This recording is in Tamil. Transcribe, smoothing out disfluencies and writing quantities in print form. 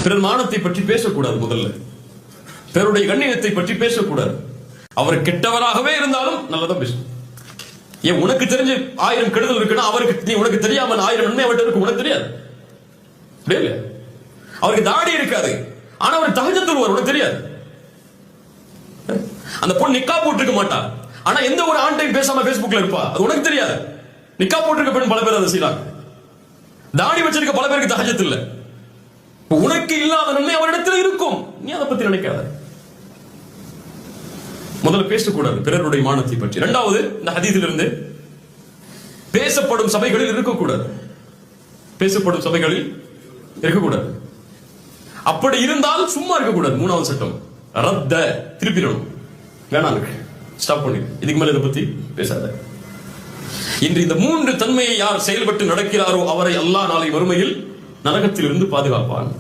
பிறர் மானத்தை பற்றி பேசக்கூடாது. முதல்ல பிறருடைய கண்ணியத்தை பற்றி பேசக்கூடாது. அவர் கெட்டவராகவே இருந்தாலும் நல்லதான் பேசணும். ஏன் உனக்கு தெரிஞ்சு 1000 கெடுதல் இருக்குன்னா அவருக்கு நீ உனக்கு தெரியாம 1000 நன்மை அவர்கிட்ட இருக்கு, உனக்கு தெரியாது. அவருக்கு தாடி இருக்காது, ஆனா அவர் தஹஜ்ஜுத் தொழுவார், உனக்கு தெரியாது. அந்த பொண்ணு நிக்கா போட்டிருக்க மாட்டா, ஆனா எந்த ஒரு ஆண்டையும் பேசாம பேஸ்புக்ல இருப்பா, அது உனக்கு தெரியாது. நிக்கா போட்டிருக்க பெண் பல பேர் அதை செய்யறாங்க. தாடி வச்சிருக்க பல பேருக்கு தஹஜ்ஜுத் இல்ல. உனக்கு இல்லாத நன்மை அவரிடத்தில் இருக்கும், நீ அதை பத்தி நினைக்காத. முதல்ல பேசக்கூடாது பிறருடைய மானத்தை பற்றி. இரண்டாவது, இந்த ஹதீஸில் இருந்து பேசப்படும் சபைகளில் இருக்கக்கூடாது. பேசப்படும் சபைகளில் இருக்கக்கூடாது. அப்படி இருந்தால் சும்மா இருக்கக்கூடாது. மூணாவது சட்டம், ரத்த திருப்பிடணும். வேணாம், ஸ்டாப் பண்ணி, இதுக்கு மேல இதை பத்தி பேசாத. இன்று இந்த 3 தன்மையை யார் செயல்பட்டு நடக்கிறாரோ அவரை அல்லாஹ் நாளை மறுமையில் நரகத்தில் இருந்து பாதுகாப்பான்.